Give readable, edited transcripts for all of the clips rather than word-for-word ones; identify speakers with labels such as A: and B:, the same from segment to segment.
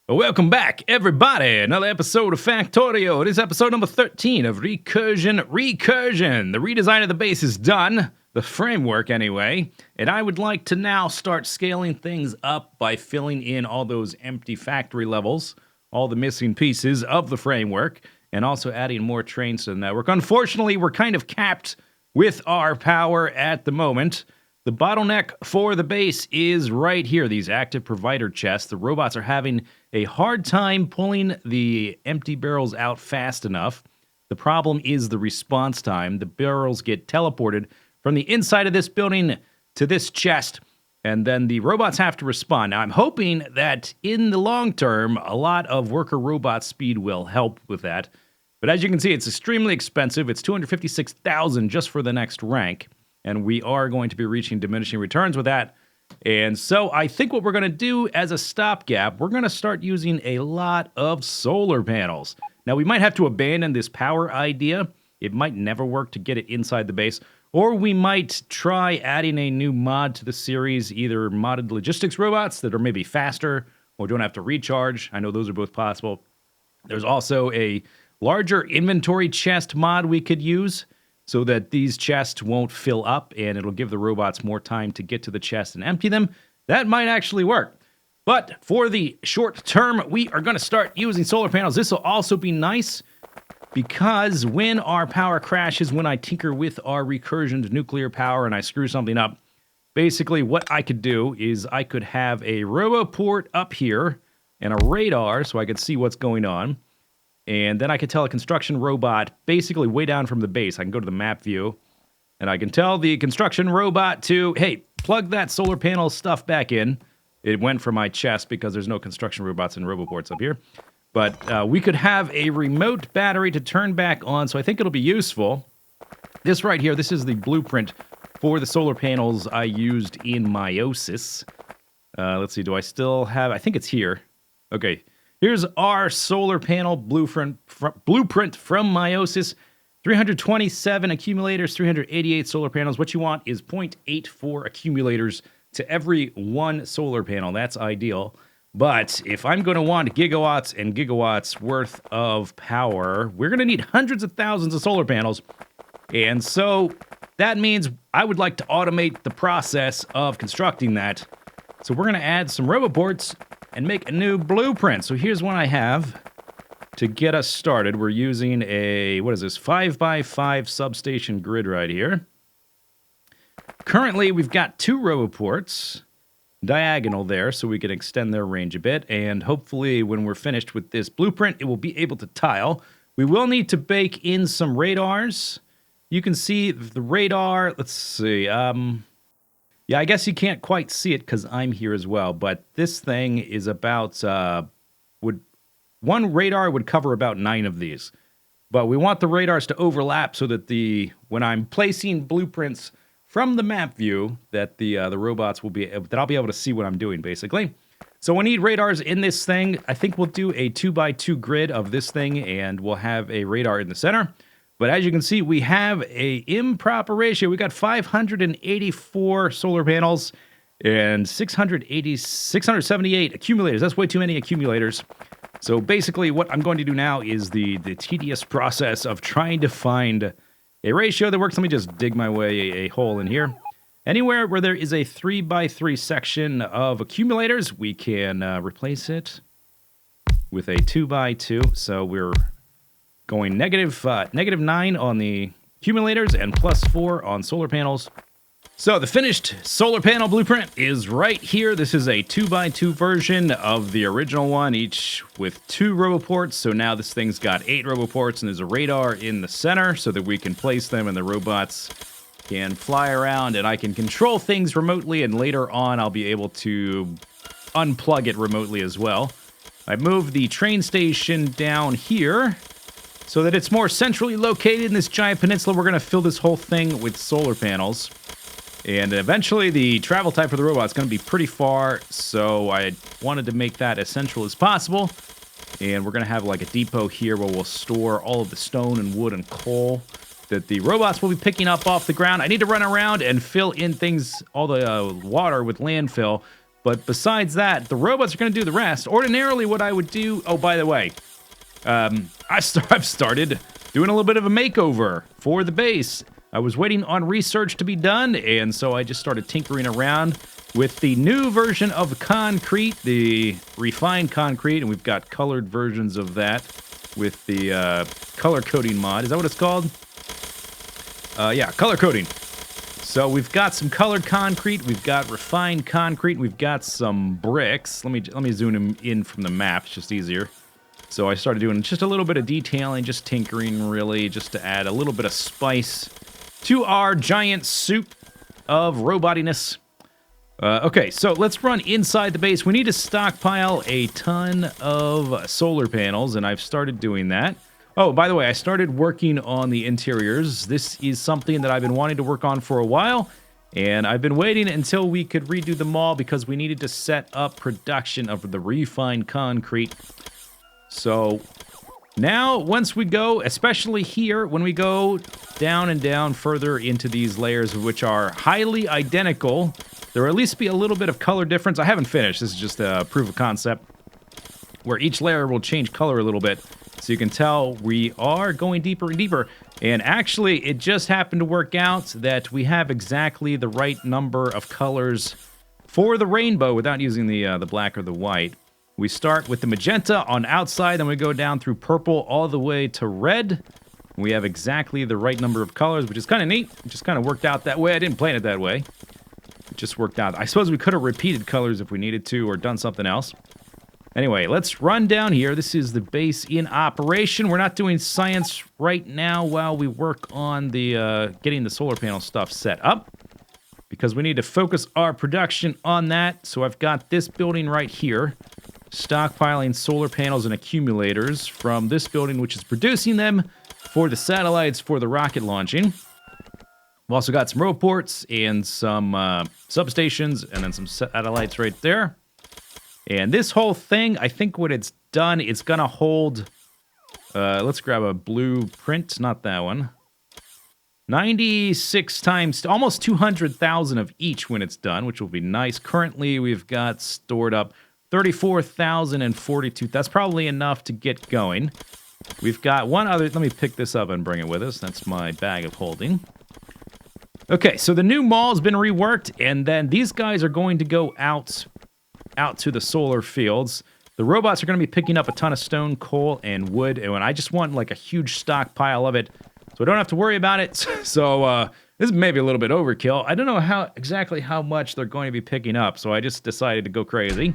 A: Welcome back, everybody. Another episode of Factorio. It is episode number 13 of Recursion. The redesign of the base is done. The framework, anyway. And I would like to now start scaling things up by filling in all those empty factory levels, all the missing pieces of the framework, and also adding more trains to the network. Unfortunately, we're kind of capped with our power at the moment. The bottleneck for the base is right here, these active provider chests. The robots are having a hard time pulling the empty barrels out fast enough. The problem is the response time. The barrels get teleported from the inside of this building to this chest, and then the robots have to respond. Now, I'm hoping that in the long term, a lot of worker robot speed will help with that. But as you can see, it's extremely expensive. It's $256,000 just for the next rank. And we are going to be reaching diminishing returns with that. And so I think what we're going to do as a stopgap, we're going to start using a lot of solar panels. Now, we might have to abandon this power idea. It might never work to get it inside the base. Or we might try adding a new mod to the series, either modded logistics robots that are maybe faster or don't have to recharge. I know those are both possible. There's also a larger inventory chest mod we could use, so that these chests won't fill up and it'll give the robots more time to get to the chest and empty them. That might actually work. But for the short term, we are going to start using solar panels. This will also be nice because when our power crashes, when I tinker with our recursioned nuclear power and I screw something up, basically what I could do is I could have a roboport up here and a radar so I could see what's going on. And then I can tell a construction robot basically way down from the base. I can go to the map view, and I can tell the construction robot to, hey, plug that solar panel stuff back in. It went for my chest because there's no construction robots and roboports up here. But we could have a remote battery to turn back on, so I think it'll be useful. This right here, this is the blueprint for the solar panels I used in Meiosis. Let's see, do I still have... I think it's here. Okay. Here's our solar panel blueprint from Meiosis. 327 accumulators, 388 solar panels. What you want is 0.84 accumulators to every one solar panel. That's ideal. But if I'm going to want gigawatts and gigawatts worth of power, we're going to need hundreds of thousands of solar panels. And so that means I would like to automate the process of constructing that. So we're going to add some roboports and make a new blueprint. So here's one I have to get us started. We're using a, 5x5 substation grid right here. Currently, we've got 2 roboports diagonal there, so we can extend their range a bit. And hopefully, when we're finished with this blueprint, it will be able to tile. We will need to bake in some radars. You can see the radar, let's see, yeah, I guess you can't quite see it because I'm here as well, but this thing is about, one radar would cover about 9 of these. But we want the radars to overlap so that when I'm placing blueprints from the map view, that the robots will be, that I'll be able to see what I'm doing, basically. So we need radars in this thing. I think we'll do a 2x2 grid of this thing, and we'll have a radar in the center. But as you can see, we have a improper ratio. We got 584 solar panels and 678 accumulators. That's way too many accumulators. So basically what I'm going to do now is the tedious process of trying to find a ratio that works. Let me just dig my way a hole in here. Anywhere where there is a 3x3 section of accumulators, we can replace it with a 2x2. So we're going negative 9 on the accumulators and +4 on solar panels. So the finished solar panel blueprint is right here. This is a 2x2 version of the original one, each with 2 roboports. So now this thing's got 8 roboports, and there's a radar in the center so that we can place them and the robots can fly around and I can control things remotely, and later on I'll be able to unplug it remotely as well. I moved the train station down here so that it's more centrally located in this giant peninsula. We're going to fill this whole thing with solar panels. And eventually the travel time for the robot is going to be pretty far, so I wanted to make that as central as possible. And we're going to have like a depot here where we'll store all of the stone and wood and coal that the robots will be picking up off the ground. I need to run around and fill in things, all the water with landfill. But besides that, the robots are going to do the rest. Ordinarily, what I would do... Oh, by the way, I've started doing a little bit of a makeover for the base. I was waiting on research to be done, and so I just started tinkering around with the new version of concrete, the refined concrete, and we've got colored versions of that with the color coding mod. Is that what it's called? Yeah, color coding. So we've got some colored concrete, we've got refined concrete, we've got some bricks. Let me zoom them in from the map, it's just easier. So I started doing just a little bit of detailing, just tinkering really, just to add a little bit of spice to our giant soup of robotiness. Okay, so let's run inside the base. We need to stockpile a ton of solar panels, and I've started doing that. Oh, by the way, I started working on the interiors. This is something that I've been wanting to work on for a while, and I've been waiting until we could redo the mall because we needed to set up production of the refined concrete. So now, once we go, especially here, when we go down and down further into these layers, which are highly identical, there will at least be a little bit of color difference. I haven't finished. This is just a proof of concept where each layer will change color a little bit. So you can tell we are going deeper and deeper. And actually, it just happened to work out that we have exactly the right number of colors for the rainbow without using the black or the white. We start with the magenta on outside, then we go down through purple all the way to red. We have exactly the right number of colors, which is kind of neat. It just kind of worked out that way. I didn't plan it that way. It just worked out. I suppose we could have repeated colors if we needed to or done something else. Anyway, let's run down here. This is the base in operation. We're not doing science right now while we work on the getting the solar panel stuff set up, because we need to focus our production on that. So I've got this building right here, stockpiling solar panels and accumulators from this building, which is producing them for the satellites for the rocket launching. We've also got some roports and some substations and then some satellites right there. And this whole thing, I think what it's done, it's going to hold... let's grab a blueprint, not that one. 96 times, almost 200,000 of each when it's done, which will be nice. Currently, we've got stored up 34,042. That's probably enough to get going. We've got one other... Let me pick this up and bring it with us. That's my bag of holding. Okay, so the new mall has been reworked, and then these guys are going to go out to the solar fields. The robots are going to be picking up a ton of stone, coal, and wood, and I just want like a huge stockpile of it, so I don't have to worry about it. So this is maybe a little bit overkill. I don't know exactly how much they're going to be picking up, so I just decided to go crazy.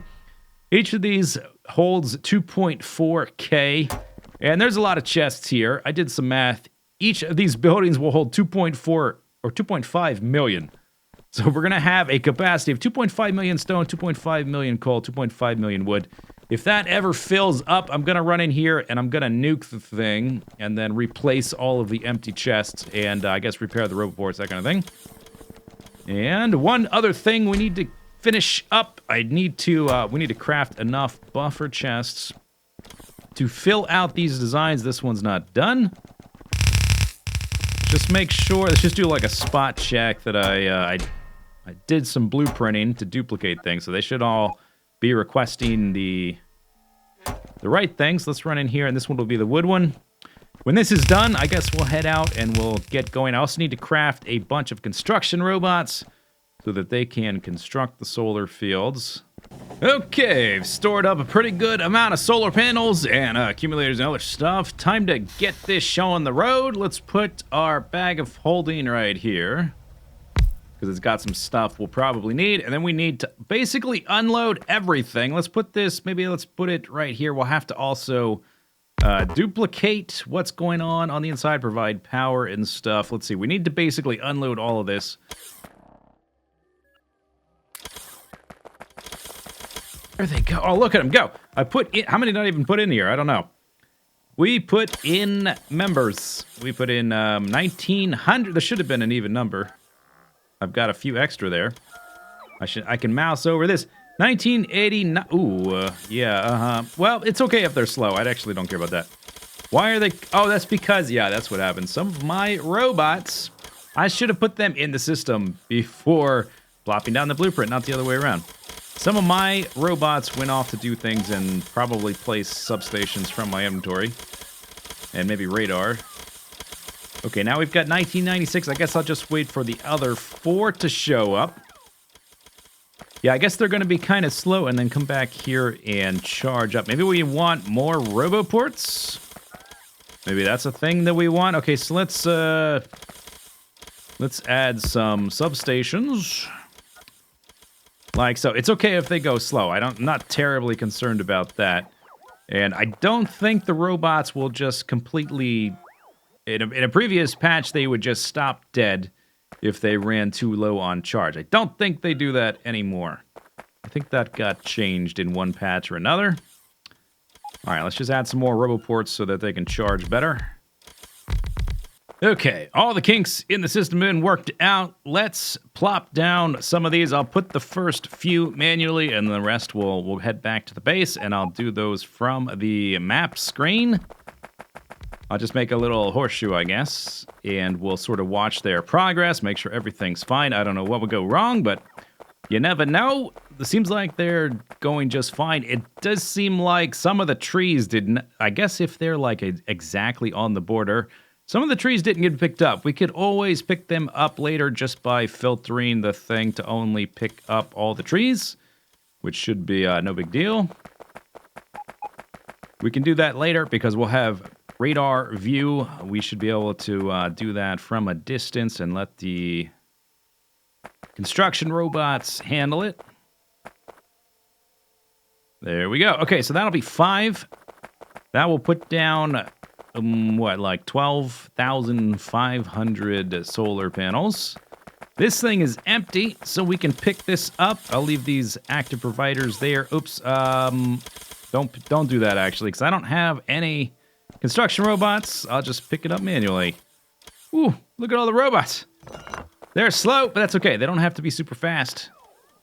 A: Each of these holds 2.4K, and there's a lot of chests here. I did some math. Each of these buildings will hold 2.4 or 2.5 million. So we're going to have a capacity of 2.5 million stone, 2.5 million coal, 2.5 million wood. If that ever fills up, I'm going to run in here and I'm going to nuke the thing and then replace all of the empty chests and I guess repair the roboports, that kind of thing. And one other thing we need to finish up. We need to craft enough buffer chests to fill out these designs. This one's not done. Just make sure, let's just do like a spot check that I did some blueprinting to duplicate things, so they should all be requesting the right things. Let's run in here, and this one will be the wood one. When this is done, I guess we'll head out and we'll get going. I also need to craft a bunch of construction robots so that they can construct the solar fields. Okay, I've stored up a pretty good amount of solar panels and accumulators and other stuff. Time to get this show on the road. Let's put our bag of holding right here, because it's got some stuff we'll probably need, and then we need to basically unload everything. Let's put this, maybe let's put it right here. We'll have to also duplicate what's going on the inside, provide power and stuff. Let's see, we need to basically unload all of this. There they go. Oh, look at them go. I put in, how many did I even put in here? I don't know. We put in members. We put in 1,900. There should have been an even number. I've got a few extra there. I can mouse over this. 1989. Ooh, yeah, Well, it's okay if they're slow. I actually don't care about that. Why are they? Oh, that's because, yeah, that's what happened. Some of my robots, I should have put them in the system before plopping down the blueprint, not the other way around. Some of my robots went off to do things and probably place substations from my inventory. And maybe radar. Okay, now we've got 1996. I guess I'll just wait for the other 4 to show up. Yeah, I guess they're going to be kind of slow and then come back here and charge up. Maybe we want more roboports? Maybe that's a thing that we want. Okay, so let's add some substations. Like so. It's okay if they go slow. I'm not terribly concerned about that. And I don't think the robots will just completely... In a previous patch, they would just stop dead if they ran too low on charge. I don't think they do that anymore. I think that got changed in one patch or another. All right, let's just add some more roboports so that they can charge better. Okay, all the kinks in the system have been worked out. Let's plop down some of these. I'll put the first few manually, and the rest we'll head back to the base, and I'll do those from the map screen. I'll just make a little horseshoe, I guess, and we'll sort of watch their progress, make sure everything's fine. I don't know what would go wrong, but you never know. It seems like they're going just fine. It does seem like some of the trees didn't... I guess if they're like exactly on the border, some of the trees didn't get picked up. We could always pick them up later just by filtering the thing to only pick up all the trees, which should be no big deal. We can do that later because we'll have... radar view. We should be able to do that from a distance and let the construction robots handle it. There we go. Okay, so that'll be 5. That will put down, what, like 12,500 solar panels. This thing is empty, so we can pick this up. I'll leave these active providers there. Oops. Don't do that, actually, because I don't have any... construction robots. I'll just pick it up manually. Ooh, look at all the robots. They're slow, but that's okay. They don't have to be super fast.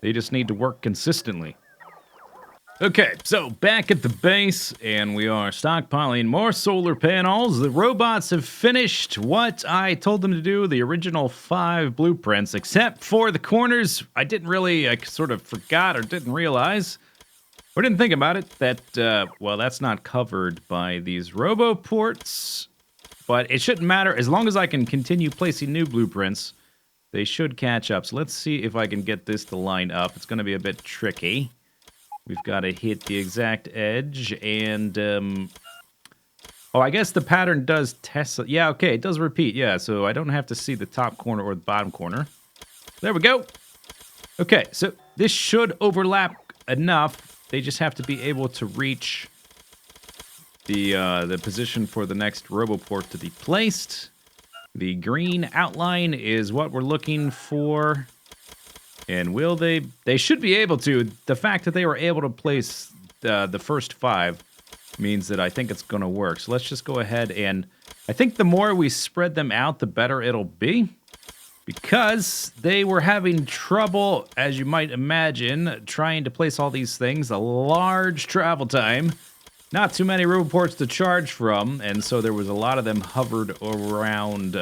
A: They just need to work consistently. Okay, so back at the base, and we are stockpiling more solar panels. The robots have finished what I told them to do, the original 5 blueprints, except for the corners. I sort of forgot or didn't realize... or didn't think about it, that, well, that's not covered by these roboports. But it shouldn't matter. As long as I can continue placing new blueprints, they should catch up. So let's see if I can get this to line up. It's going to be a bit tricky. We've got to hit the exact edge, and, oh, I guess the pattern does test... yeah, okay, it does repeat, yeah, so I don't have to see the top corner or the bottom corner. There we go. Okay, so this should overlap enough. They just have to be able to reach the position for the next roboport to be placed. The green outline is what we're looking for. And will they... they should be able to. The fact that they were able to place the first 5 means that I think it's going to work. So let's just go ahead and... I think the more we spread them out, the better it'll be. Because they were having trouble, as you might imagine, trying to place all these things. A large travel time. Not too many roboports to charge from, and so there was a lot of them hovered around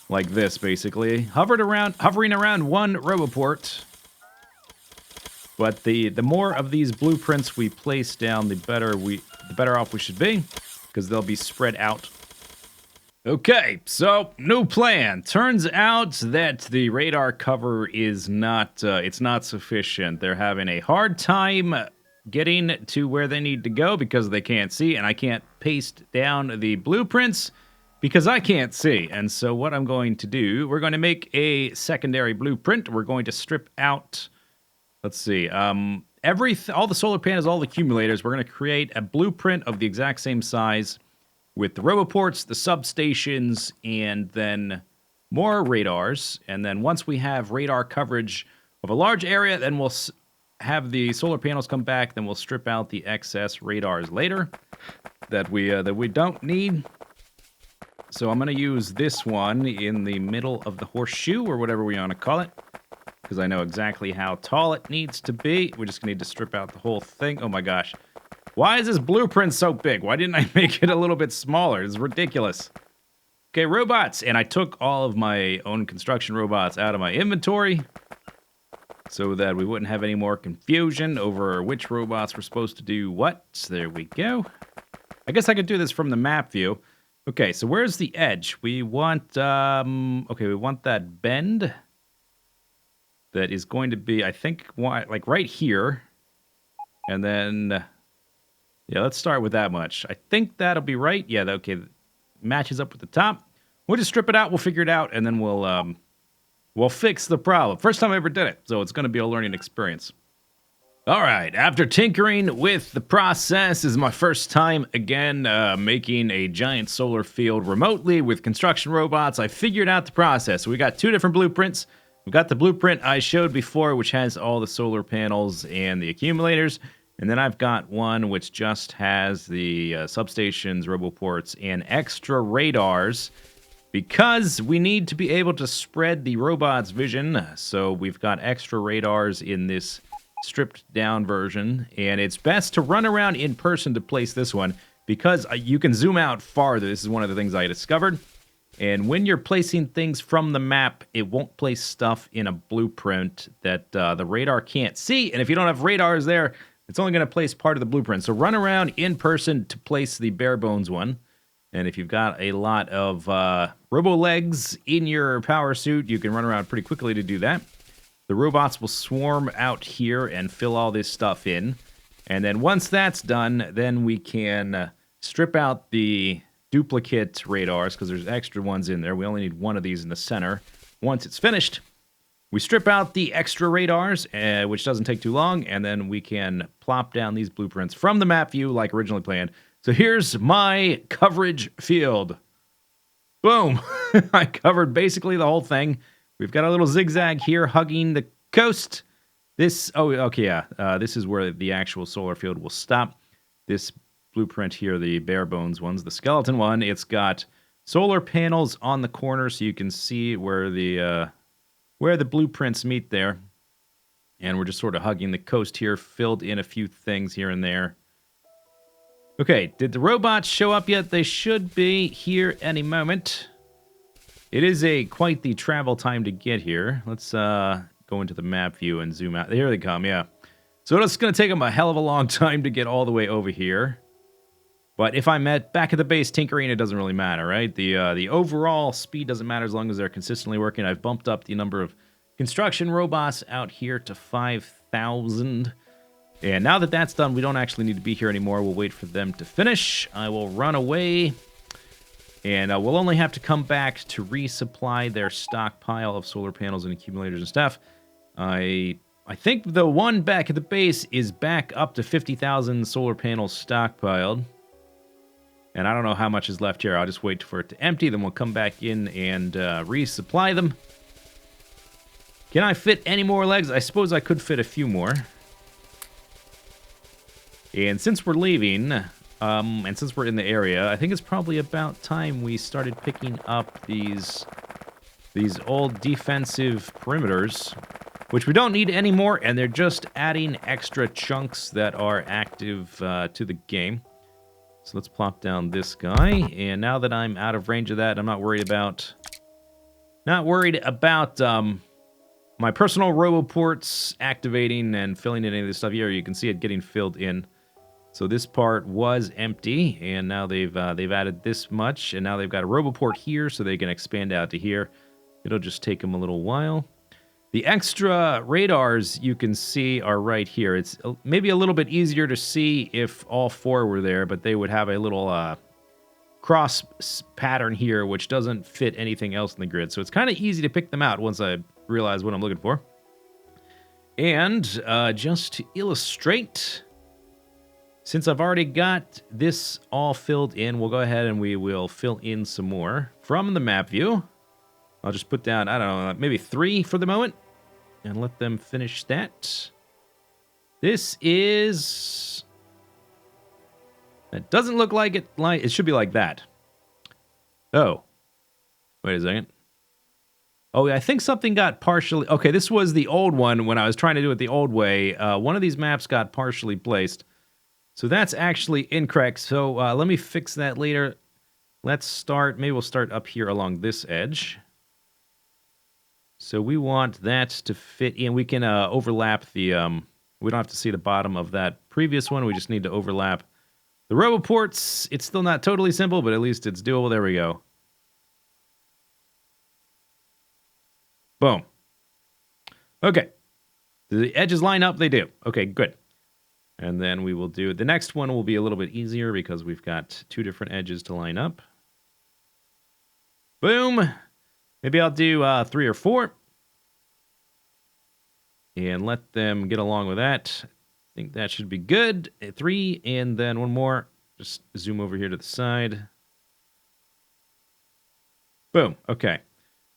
A: like this, basically. Hovering around one roboport. But the more of these blueprints we place down, the better off we should be, because they'll be spread out. Okay, so new plan. Turns out that the radar cover is not it's not sufficient. They're having a hard time getting to where they need to go because they can't see, and I can't paste down the blueprints because I can't see. And so what I'm going to do, we're going to make a secondary blueprint. We're going to strip out, let's see, all the solar panels, all the accumulators. We're going to create a blueprint of the exact same size with the roboports, the substations, and then more radars. And then once we have radar coverage of a large area, then we'll have the solar panels come back. Then we'll strip out the excess radars later that we don't need. So I'm going to use this one in the middle of the horseshoe, or whatever we want to call it, because I know exactly how tall it needs to be. We're just going to need to strip out the whole thing. Oh my gosh. Why is this blueprint so big? Why didn't I make it a little bit smaller? It's ridiculous. Okay, robots. And I took all of my own construction robots out of my inventory. so that we wouldn't have any more confusion over which robots were supposed to do what. There we go. I guess I could do this from the map view. Okay, so where's the edge? We want, okay, we want that bend that is going to be, I think, like right here. And then, yeah, let's start with that much. I think that'll be right. Yeah, okay, matches up with the top. We'll just strip it out, we'll figure it out, and then we'll fix the problem. First time I ever did it, so it's going to be a learning experience. All right, after tinkering with the process, this is my first time again making a giant solar field remotely with construction robots. I figured out the process. We got two different blueprints. We've got the blueprint I showed before, which has all the solar panels and the accumulators. And then I've got one which just has the substations, roboports, and extra radars, because we need to be able to spread the robot's vision. So we've got extra radars in this stripped down version, and it's best to run around in person to place this one because you can zoom out farther. This is one of the things I discovered. And when you're placing things from the map, it won't place stuff in a blueprint that the radar can't see. And if you don't have radars there, it's only going to place part of the blueprint. So run around in person to place the bare bones one. And if you've got a lot of robo legs in your power suit, you can run around pretty quickly to do that. The robots will swarm out here and fill all this stuff in. And then once that's done, then we can strip out the duplicate radars, because there's extra ones in there. We only need one of these in the center. Once it's finished, we strip out the extra radars, which doesn't take too long, and then we can plop down these blueprints from the map view like originally planned. So here's my coverage field. Boom! I covered basically the whole thing. We've got a little zigzag here hugging the coast. This, oh, okay, yeah. This is where the actual solar field will stop. This blueprint here, the bare bones ones, the skeleton one, it's got solar panels on the corner so you can see where the blueprints meet there. And we're just sort of hugging the coast here, filled in a few things here and there. Okay, did the robots show up yet? They should be here any moment. It is quite the travel time to get here. Let's go into the map view and zoom out. Here they come, yeah. So it's going to take them a hell of a long time to get all the way over here. But if I'm back at the base tinkering, it doesn't really matter, right? The overall speed doesn't matter as long as they're consistently working. I've bumped up the number of construction robots out here to 5,000. And now that that's done, we don't actually need to be here anymore. We'll wait for them to finish. I will run away. And we'll only have to come back to resupply their stockpile of solar panels and accumulators and stuff. I think the one back at the base is back up to 50,000 solar panels stockpiled. And I don't know how much is left here. I'll just wait for it to empty. Then we'll come back in and resupply them. Can I fit any more legs? I suppose I could fit a few more. And since we're leaving... and since we're in the area, I think it's probably about time we started picking up these old defensive perimeters, which we don't need anymore, and they're just adding extra chunks that are active to the game. So let's plop down this guy, and now that I'm out of range of that, I'm not worried about my personal roboports activating and filling in any of this stuff here. You can see it getting filled in. So this part was empty, and now they've added this much, and now they've got a roboport here, so they can expand out to here. It'll just take them a little while. The extra radars you can see are right here. It's maybe a little bit easier to see if all four were there, but they would have a little cross pattern here, which doesn't fit anything else in the grid. So it's kind of easy to pick them out once I realize what I'm looking for. And just to illustrate... Since I've already got this all filled in, we'll go ahead and we will fill in some more from the map view. I'll just put down, I don't know, maybe 3 for the moment, and let them finish that. This is... It doesn't look like it. It should be like that. Oh. Wait a second. Oh, I think something got partially... Okay, this was the old one when I was trying to do it the old way. One of these maps got partially placed. So that's actually incorrect. So let me fix that later. Let's start, maybe we'll start up here along this edge. So we want that to fit in. We can overlap the... we don't have to see the bottom of that previous one. We just need to overlap the roboports. It's still not totally simple, but at least it's doable. There we go. Boom. Okay. Do the edges line up? They do. Okay, good. And then we will do... The next one will be a little bit easier because we've got 2 different edges to line up. Boom. Maybe I'll do 3 or 4. And let them get along with that. I think that should be good. 3, and then 1 more. Just zoom over here to the side. Boom. Okay.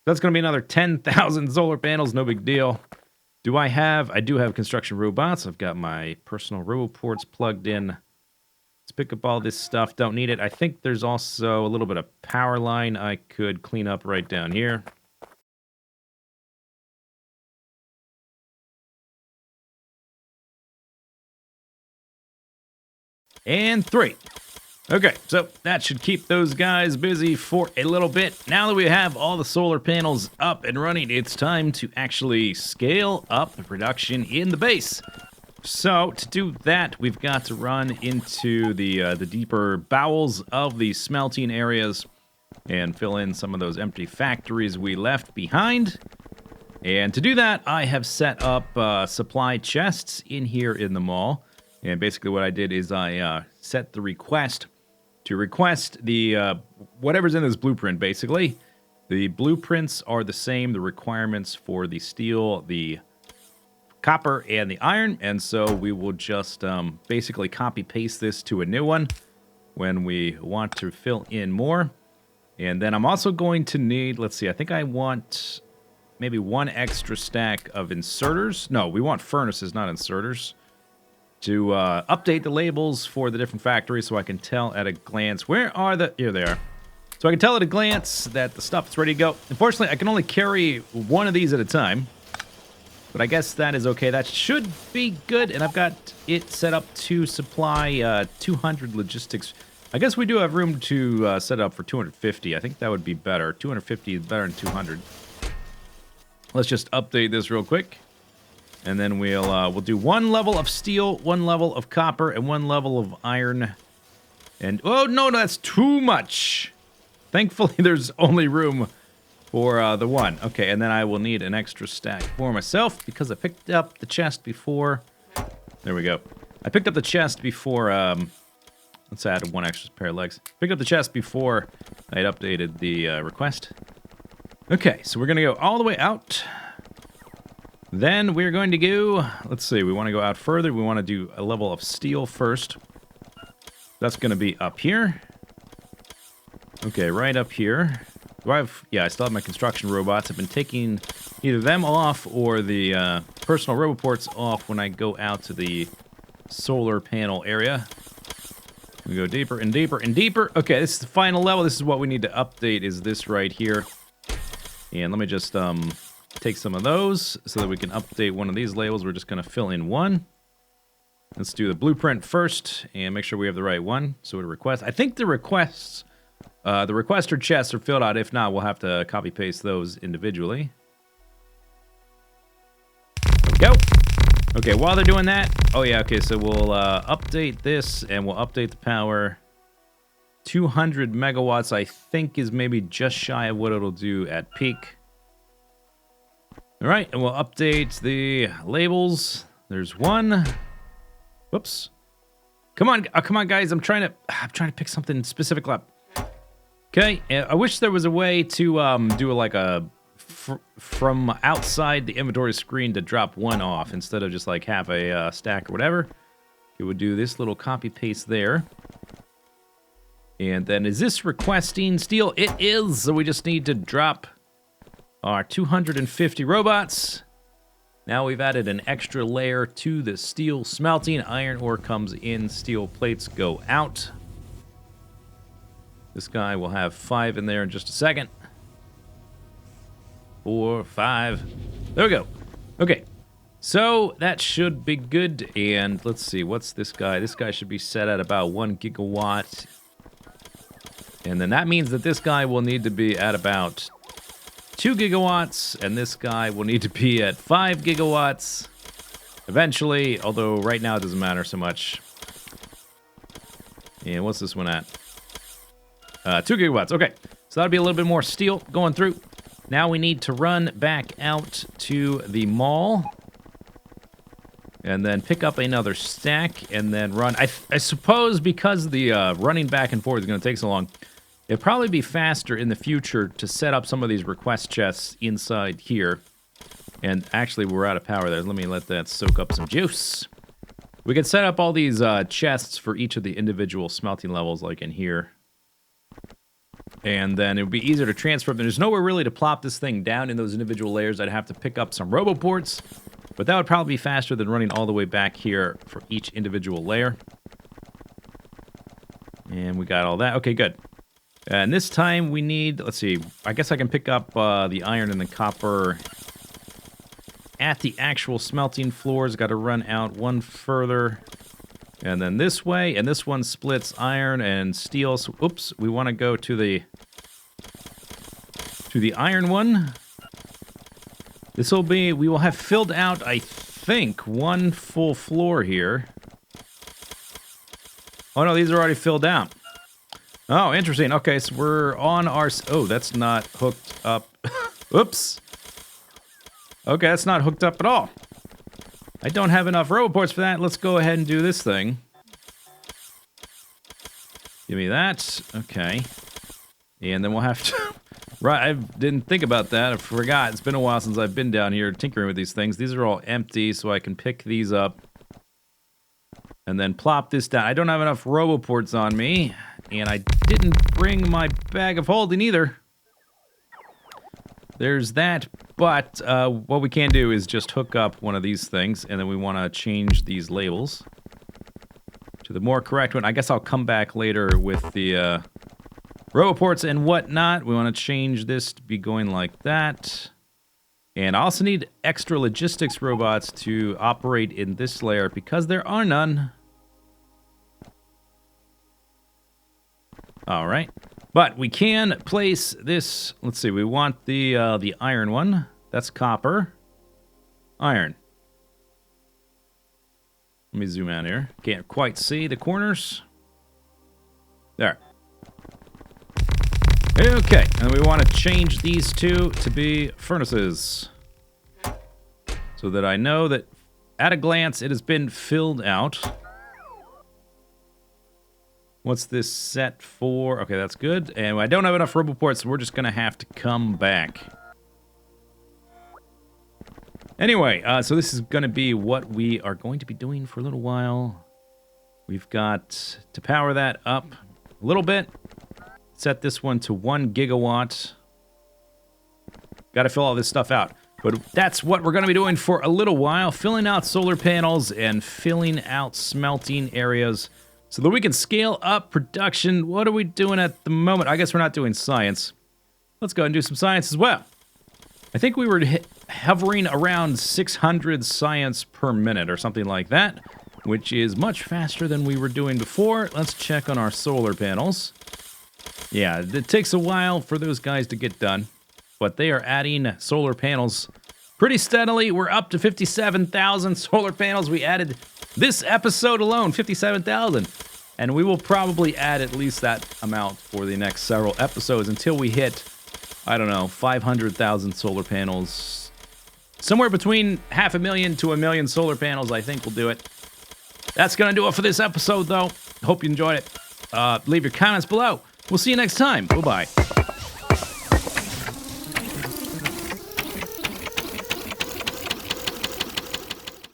A: That's going to be another 10,000 solar panels. No big deal. I do have construction robots. I've got my personal roboports plugged in. Let's pick up all this stuff. Don't need it. I think there's also a little bit of power line I could clean up right down here. And 3. Okay, so that should keep those guys busy for a little bit. Now that we have all the solar panels up and running, it's time to actually scale up the production in the base. So to do that, we've got to run into the deeper bowels of the smelting areas and fill in some of those empty factories we left behind. And to do that, I have set up supply chests in here in the mall. And basically what I did is I set the request to request the whatever's in this blueprint, basically. The blueprints are the same, the requirements for the steel, the copper, and the iron. And so we will just basically copy-paste this to a new one when we want to fill in more. And then I'm also going to need, let's see, I think I want maybe 1 extra stack of inserters. No, we want furnaces, not inserters. To update the labels for the different factories so I can tell at a glance. Where are the... Here they are. So I can tell at a glance that the stuff is ready to go. Unfortunately, I can only carry 1 of these at a time. But I guess that is okay. That should be good. And I've got it set up to supply 200 logistics. I guess we do have room to set up for 250. I think that would be better. 250 is better than 200. Let's just update this real quick. And then we'll do 1 level of steel, 1 level of copper, and 1 level of iron. And, oh, no, that's too much. Thankfully, there's only room for the 1. Okay, and then I will need an extra stack for myself because I picked up the chest before. There we go. I picked up the chest before, let's add 1 extra pair of legs. Picked up the chest before I had updated the request. Okay, so we're going to go all the way out. Then we're going to go, let's see, we want to go out further. We want to do a level of steel first. That's going to be up here. Okay, right up here. Do I have, yeah, I still have my construction robots. I've been taking either them off or the personal roboports off when I go out to the solar panel area. We go deeper and deeper and deeper. Okay, this is the final level. This is what we need to update, is this right here. And let me just, take some of those so that we can update one of these labels. We're just going to fill in 1. Let's do the blueprint first and make sure we have the right one. So we request. I think the requests, the requester chests are filled out. If not, we'll have to copy paste those individually. There we go. Okay, while they're doing that, oh yeah, okay, so we'll update this and we'll update the power. 200 megawatts, I think, is maybe just shy of what it'll do at peak. All right, and we'll update the labels. There's 1. Whoops. Come on, guys. I'm trying to pick something specific up. Okay, I wish there was a way to do like a from outside the inventory screen to drop 1 off instead of just like half a stack or whatever. It would do this little copy paste there. And then is this requesting steel? It is. So we just need to drop our 250 robots. Now we've added an extra layer to the steel smelting. Iron ore comes in, steel plates go out. This guy will have 5 in there in just a second. 4, 5. There we go. Okay. So that should be good. And let's see, what's this guy? This guy should be set at about 1 gigawatt. And then that means that this guy will need to be at about 2 gigawatts, and this guy will need to be at 5 gigawatts eventually, although right now it doesn't matter so much. And what's this one at? 2 gigawatts. Okay, so that'll be a little bit more steel going through. Now we need to run back out to the mall and then pick up another stack and then run. I suppose because the running back and forth is going to take so long, it'd probably be faster in the future to set up some of these request chests inside here. And actually, we're out of power there. Let me let that soak up some juice. We could set up all these chests for each of the individual smelting levels, like in here. And then it would be easier to transfer. But there's nowhere really to plop this thing down in those individual layers. I'd have to pick up some roboports. But that would probably be faster than running all the way back here for each individual layer. And we got all that. Okay, good. And this time we need, let's see, I guess I can pick up the iron and the copper at the actual smelting floors. Got to run out one further. And then this way, and this one splits iron and steel. So, oops, we want to go to the iron one. This will be, we will have filled out, I think, one full floor here. Oh no, these are already filled out. Oh, interesting. Okay, so we're on our, oh, that's not hooked up. Oops. Okay, that's not hooked up at all. I don't have enough roboports for that. Let's go ahead and do this thing. Give me that. Okay. And then we'll have to... Right, I didn't think about that. I forgot. It's been a while since I've been down here tinkering with these things. These are all empty, so I can pick these up. And then plop this down. I don't have enough roboports on me. And I didn't bring my bag of holding either. There's that, but what we can do is just hook up one of these things, and then we want to change these labels to the more correct one. I guess I'll come back later with the roboports and whatnot. We want to change this to be going like that. And I also need extra logistics robots to operate in this layer because there are none. All right. But we can place this, let's see, we want the iron one. That's copper. Iron. Let me zoom out here. Can't quite see the corners. There. Okay, and we want to change these two to be furnaces. So that I know that at a glance it has been filled out. What's this set for? Okay, that's good. And I don't have enough roboports, so we're just going to have to come back. Anyway, so this is going to be what we are going to be doing for a little while. We've got to power that up a little bit. Set this one to 1 gigawatt. Got to fill all this stuff out. But that's what we're going to be doing for a little while. Filling out solar panels and filling out smelting areas. So that we can scale up production. What are we doing at the moment? I guess we're not doing science. Let's go and do some science as well. I think we were hovering around 600 science per minute or something like that, which is much faster than we were doing before. Let's check on our solar panels. Yeah, it takes a while for those guys to get done, but they are adding solar panels pretty steadily. We're up to 57,000 solar panels. We added this episode alone, 57,000. And we will probably add at least that amount for the next several episodes until we hit, I don't know, 500,000 solar panels. Somewhere between 500,000 to 1 million solar panels, I think will do it. That's going to do it for this episode, though. Hope you enjoyed it. Leave your comments below. We'll see you next time. Bye-bye.